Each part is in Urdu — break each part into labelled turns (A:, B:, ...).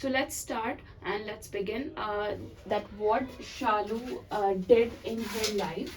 A: So let's start and let's begin that what Shalu did in her life.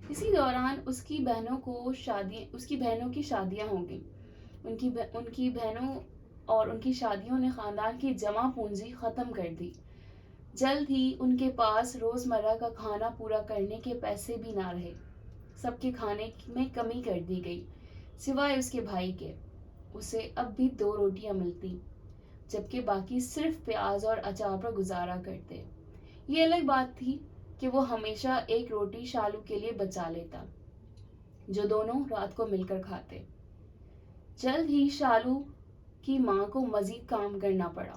A: اسی دوران اس کی بہنوں کی شادیاں ہو گئیں. ان کی بہنوں اور ان کی شادیوں نے خاندان کی جمع پونجی ختم کر دی. جلد ہی ان کے پاس روزمرہ کا کھانا پورا کرنے کے پیسے بھی نہ رہے. سب کے کھانے میں کمی کر دی گئی سوائے اس کے بھائی کے. اسے اب بھی 2 روٹیاں ملتی جبکہ باقی صرف پیاز اور اچار پر گزارا کرتے. یہ الگ بات تھی کہ وہ ہمیشہ ایک روٹی شالو کے لیے بچا لیتا جو دونوں رات کو مل کر کھاتے. جلد ہی شالو کی ماں کو مزید کام کرنا پڑا.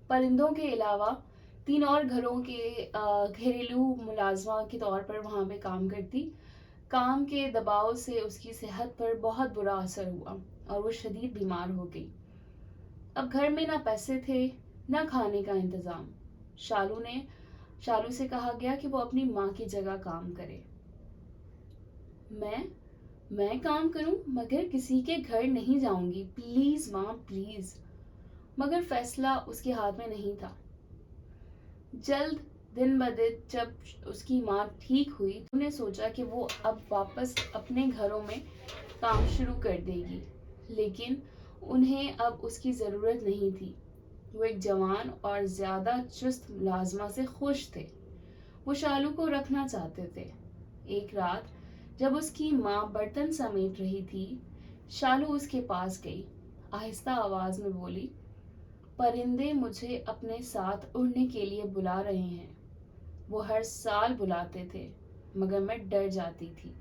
A: پرندوں کے علاوہ 3 اور گھروں کے گھریلو ملازمہ کے طور پر وہاں پہ کام کرتی. کام کے دباؤ سے اس کی صحت پر بہت برا اثر ہوا اور وہ شدید بیمار ہو گئی. اب گھر میں نہ پیسے تھے نہ کھانے کا انتظام. شالو سے کہا گیا کہ وہ اپنی ماں کی جگہ کام کرے. میں کام کروں مگر کسی کے گھر نہیں جاؤں گی، پلیز ماں پلیز. مگر فیصلہ اس کے ہاتھ میں نہیں تھا. جلد دن بدن جب اس کی ماں ٹھیک ہوئی تو انہوں نے سوچا کہ وہ اب واپس اپنے گھروں میں کام شروع کر دے گی، لیکن انہیں اب اس کی ضرورت نہیں تھی. وہ ایک جوان اور زیادہ چست ملازمہ سے خوش تھے. وہ شالو کو رکھنا چاہتے تھے. ایک رات جب اس کی ماں برتن سمیٹ رہی تھی، شالو اس کے پاس گئی. آہستہ آواز میں بولی، پرندے مجھے اپنے ساتھ اڑنے کے لیے بلا رہے ہیں. وہ ہر سال بلاتے تھے مگر میں ڈر جاتی تھی.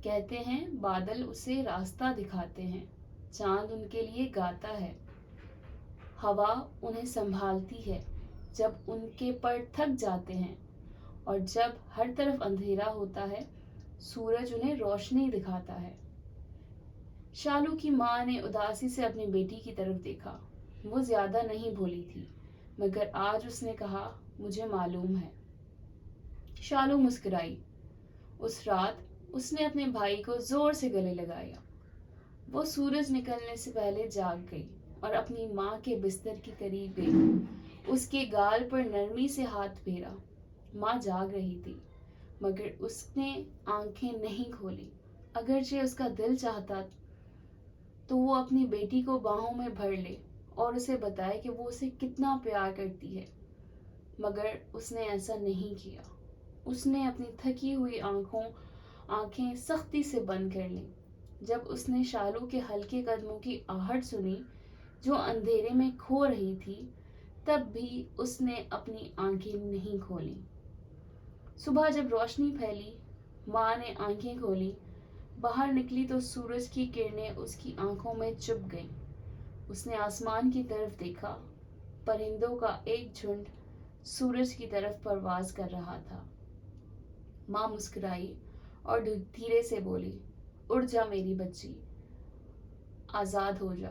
A: کہتے ہیں بادل اسے راستہ دکھاتے ہیں، چاند ان کے لیے گاتا ہے، ہوا انہیں سنبھالتی ہے جب ان کے پر تھک جاتے ہیں، اور جب ہر طرف اندھیرا ہوتا ہے سورج انہیں روشنی دکھاتا ہے. شالو کی ماں نے اداسی سے اپنی بیٹی کی طرف دیکھا. وہ زیادہ نہیں بولی تھی مگر آج اس نے کہا، مجھے معلوم ہے. شالو مسکرائی. اس رات اس نے اپنے بھائی کو زور سے گلے لگایا. وہ سورج نکلنے سے پہلے جاگ گئی اور اپنی ماں کے بستر کے قریب گئی. اس کے گال پر نرمی سے ہاتھ پھیرا. ماں جاگ رہی تھی مگر اس نے آنکھیں نہیں کھولی. اگرچہ اس کا دل چاہتا تو وہ اپنی بیٹی کو باہوں میں بھر لے اور اسے بتائے کہ وہ اسے کتنا پیار کرتی ہے، مگر اس نے ایسا نہیں کیا. اس نے اپنی تھکی ہوئی آنکھیں سختی سے بند کر لیں. جب اس نے شالو کے ہلکے قدموں کی آہٹ سنی جو اندھیرے میں کھو رہی تھی، تب بھی اس نے اپنی آنکھیں نہیں کھولیں. صبح جب روشنی پھیلی، ماں نے آنکھیں کھولی. باہر نکلی تو سورج کی کرنیں اس کی آنکھوں میں چبھ گئیں. اس نے آسمان کی طرف دیکھا. پرندوں کا ایک جھنڈ سورج کی طرف پرواز کر رہا تھا. ماں مسکرائی اور دھیرے سے بولی، اڑ جا میری بچی، آزاد ہو جا،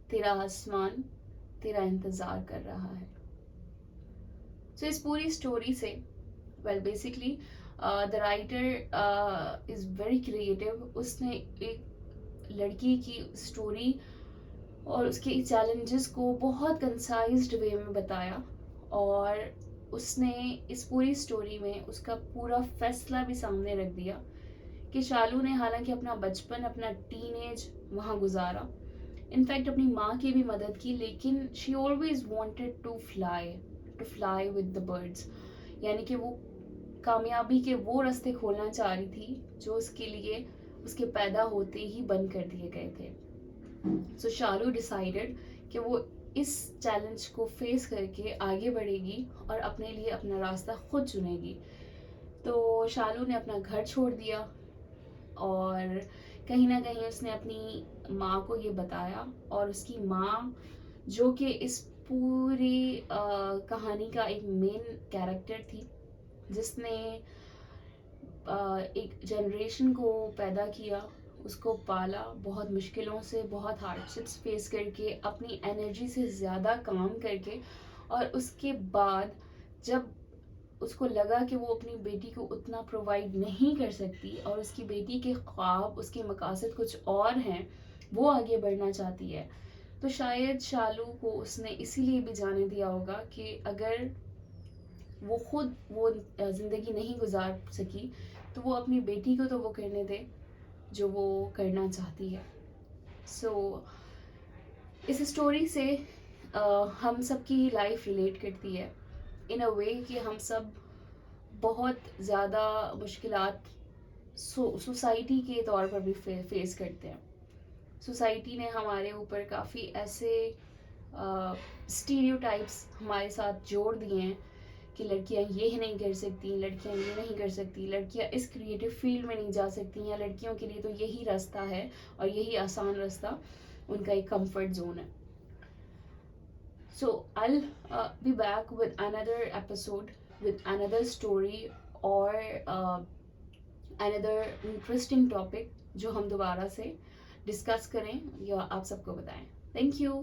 A: تیرا آسمان تیرا انتظار کر رہا ہے. So اس پوری اسٹوری سے basically the writer is very creative. اس نے ایک لڑکی کی اسٹوری اور اس کے چیلنجز کو بہت کنسائزڈ وے میں بتایا، اور اس نے اس پوری اسٹوری میں اس کا پورا فیصلہ بھی سامنے رکھ دیا کہ شالو نے حالانکہ اپنا بچپن، اپنا ٹین ایج وہاں گزارا، انفیکٹ اپنی ماں کی بھی مدد کی، لیکن she always wanted to fly with the birds. یعنی کہ وہ کامیابی کے وہ راستے کھولنا چاہ رہی تھی جو اس کے لیے اس کے پیدا ہوتے ہی بند کر دیے گئے تھے. سو شالو ڈیسائیڈڈ کہ وہ اس چیلنج کو فیس کر کے آگے بڑھے گی اور اپنے لیے اپنا راستہ خود چنے گی. تو شالو نے اپنا گھر چھوڑ دیا اور کہیں نہ کہیں اس نے اپنی ماں کو یہ بتایا، اور اس کی ماں جو کہ اس پوری کہانی کا ایک مین کیریکٹر تھی، جس نے ایک جنریشن کو پیدا کیا، اس کو پالا بہت مشکلوں سے، بہت ہارڈشپس فیس کر کے، اپنی انرجی سے زیادہ کام کر کے، اور اس کے بعد جب اس کو لگا کہ وہ اپنی بیٹی کو اتنا پرووائڈ نہیں کر سکتی اور اس کی بیٹی کے خواب، اس کے مقاصد کچھ اور ہیں، وہ آگے بڑھنا چاہتی ہے، تو شاید شالو کو اس نے اسی لیے بھی جانے دیا ہوگا کہ اگر وہ خود وہ زندگی نہیں گزار سکی تو وہ اپنی بیٹی کو تو وہ کرنے دے جو وہ کرنا چاہتی ہے. سو اس اسٹوری سے ہم سب کی لائف ریلیٹ کرتی ہے ان اے وے کہ ہم سب بہت زیادہ مشکلات سوسائٹی کے طور پر بھی فیس کرتے ہیں. سوسائٹی نے ہمارے اوپر کافی ایسے اسٹیریو ٹائپس ہمارے ساتھ جوڑ دیے ہیں کہ لڑکیاں یہ نہیں کر سکتی, لڑکیاں یہ نہیں کر سکتی, لڑکیاں اس کریٹو فیلڈ میں نہیں جا سکتی, یا لڑکیوں کے لیے تو یہی راستہ ہے اور یہی آسان راستہ ان کا ایک کمفرٹ زون ہے. So I'll be back with another episode, with another story or another interesting topic جو ہم دوبارہ سے ڈسکس کریں یا آپ سب کو بتائیں. Thank you.